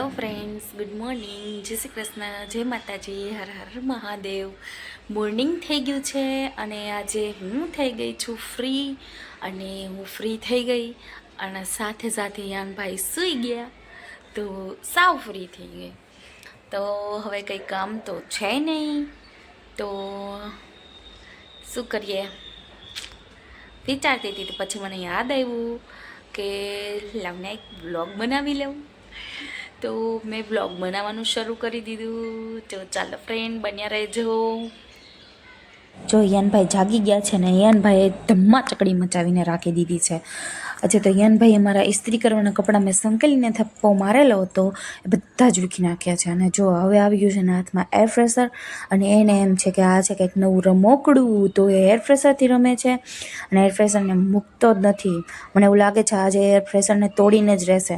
Hello friends, good morning, જય શ્રી કૃષ્ણ, જય માતાજી, હર હર મહાદેવ. મોર્નિંગ થઈ ગયું છે અને આજે હું થઈ ગઈ છું ફ્રી. અને હું ફ્રી થઈ ગઈ અને સાથે સાથે યાનભાઈ સૂઈ ગયા, તો સાવ ફ્રી થઈ ગઈ. તો હવે કંઈ કામ તો છે નહીં, તો શું કરીએ વિચારતી હતી. તો પછી મને યાદ આવ્યું કે લાવને એક વ્લોગ બનાવી લઉં. તો મેં વ્લોગ બનાવવાનું શરૂ કરી દીધું. તો ચાલો ફ્રેન્ડ, બન્યા રહેજો. જો યાનભાઈ જાગી ગયા છે ને યાનભાઈએ ધમ્મા ચકડી મચાવીને રાખી દીધી છે. આજે તો યાનભાઈએ મારા ઇસ્ત્રી કરવાના કપડાં મેં સંકેલીને થપ્પો મારેલો હતો, એ બધા જ વીખી નાખ્યા છે. અને જો હવે આવી ગયું છે ને હાથમાં એર ફ્રેશર, અને એને એમ છે કે આ છે કંઈક નવું રમોકડું, તો એ એર ફ્રેશરથી રમે છે અને એર ફ્રેશરને મૂકતો જ નથી. મને એવું લાગે છે આજે એર ફ્રેશરને તોડીને જ રહેશે.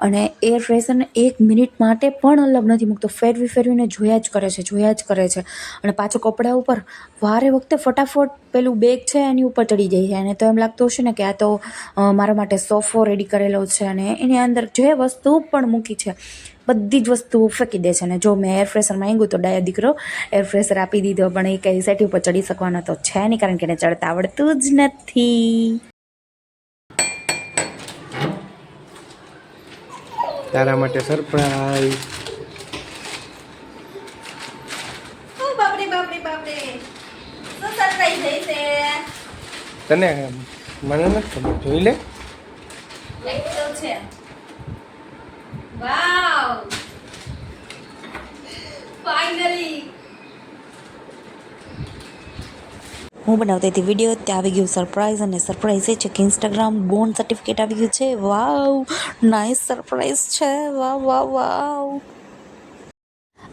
અને એર ફ્રેશરને 1 મિનિટ માટે પણ અલગ નથી મૂકતો, ફેરવીને જોયા જ કરે છે. અને પાછું કપડા ઉપર વારે વખતે ફટાફટ પેલું બેગ છે એની ઉપર ચડી જાય છે. અને તો એમ લાગતું હશે ને કે આ તો મારા માટે સોફો રેડી કરેલો છે, અને એની અંદર જે વસ્તુ પણ મૂકી છે બધી જ વસ્તુઓ ફેંકી દે છે. અને જો મેં એર ફ્રેશર માંગ્યું તો ડાયો દીકરો એર ફ્રેશર આપી દીધો, પણ એ કંઈ સેટી ઉપર ચડી શકવાનો તો છે નહીં, કારણ કે એને ચડતા આવડતું જ નથી. તારા માટે સરપ્રાઈઝ. તને મને નથી ખબર, જોઈ લે. હું બનાવતી હતી વિડીયો, ત્યાં આવી ગયું સરપ્રાઈઝ. અને સરપ્રાઈઝ એ છે કે ઇન્સ્ટાગ્રામ બોન સર્ટિફિકેટ આવી ગયું છે. વાવ, નાઇસ સરપ્રાઈઝ છે. વાવ.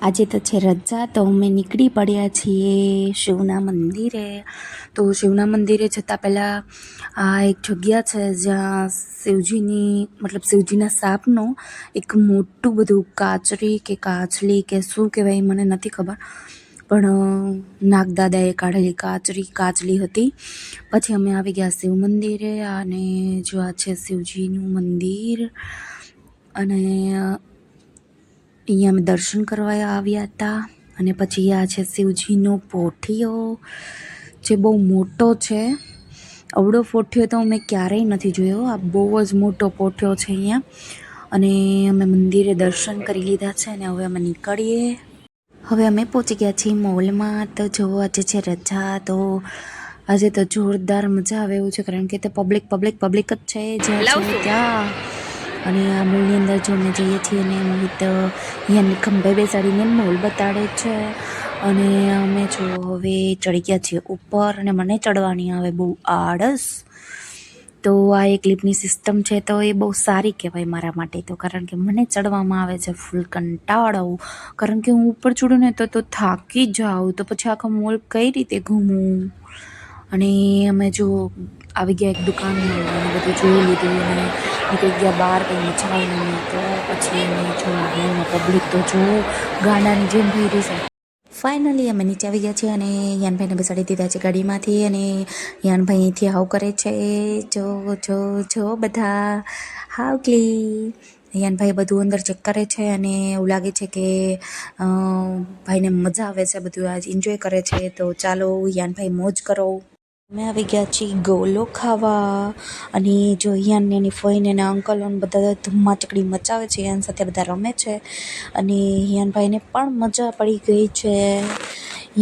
આજે તો છે રજા, તો અમે નીકળી પડ્યા છીએ શિવના મંદિરે. તો શિવના મંદિરે જતાં પહેલાં આ એક જગ્યા છે જ્યાં શિવજીના સાપનો એક મોટું બધું કાચરી કે કાચલી કે શું કહેવાય મને નથી ખબર, પણ નાગદાદાએ કાઢેલી કાચલી હતી. પછી અમે આવી ગયા શિવ મંદિરે, અને જો આ છે શિવજીનું મંદિર. અને અહીંયા અમે દર્શન કરવા આવ્યા હતા. અને પછી આ છે શિવજીનો પોઠિયો, જે બહુ મોટો છે. અવળો પોઠિયો તો મેં ક્યારેય નથી જોયો, આ બહુ જ મોટો પોઠિયો છે અહીંયા. અને અમે મંદિરે દર્શન કરી લીધા છે અને હવે અમે નીકળીએ. હવે અમે પહોંચી ગયા છીએ મોલમાં. તો જો આજે છે રજા, તો આજે તો જોરદાર મજા આવે એવું છે, કારણ કે તે પબ્લિક જ છે જ્યાં છે ત્યાં. અને આ મોલની અંદર જો અમે જઈએ છીએ અને મોહિત અહીંયાની ખંભે બેસાડીને મોલ બતાડે છે. અને અમે જો હવે ચડી ગયા છીએ ઉપર, અને મને ચડવાની આવે બહુ આળસ. તો આ એક લિફ્ટની સિસ્ટમ છે, તો એ બહુ સારી કહેવાય મારા માટે, તો કારણ કે મને ચડવામાં આવે છે ફૂલ કંટાળો. કારણ કે હું ઉપર ચડું ને તો થાકી જાઉં, તો પછી આખો મોલ કઈ રીતે ઘૂમું. અને અમે જો આવી ગયા એક દુકાનમાં, અને બધું જોઈ લીધું અને નીકળી ગયા બહાર, કંઈ મજા આવી નહીં. તો પછી અમે જો મોલમાં પબ્લિક તો જો ગાંડાની જેમ ભરી છે. ફાઇનલી અમે નીચે આવી ગયા છીએ અને યાનભાઈને બેસાડી દીધા છે ગાડીમાંથી. અને યાનભાઈ અહીંથી હાવ કરે છે, જો બધા હાવ ક્લી. યાનભાઈ બધું અંદર ચેક કરે છે, અને એવું લાગે છે કે ભાઈને મજા આવે છે, બધું આજ એન્જોય કરે છે. તો ચાલો યાનભાઈ મોજ કરો. અમે આવી ગયા છીએ ગોલો ખાવા. અને જો યાનને એની ફોઈને એના અંકલો બધા ધુમ્મા ચકડી મચાવે છે, યાન સાથે બધા રમે છે. અને યાનભાઈને પણ મજા પડી ગઈ છે.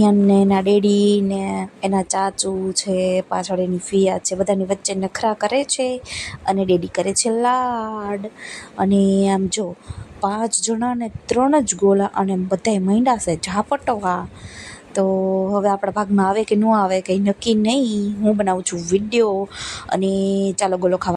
યાનને એના ડેડી ને એના ચાચુ છે, પાછળ એની ફિયા છે, બધાની વચ્ચે નખરા કરે છે, અને ડેડી કરે છે લાડ. અને આમ જો 5 જણા ને 3 જ ગોલા, અને બધાય માંડ્યા છે ઝાપટવા. તો હવે આપણા ભાગમાં આવે કે ન આવે કંઈ નક્કી નહીં. હું બનાવું છું વિડીયો, અને ચાલો ગોલો ખાવા.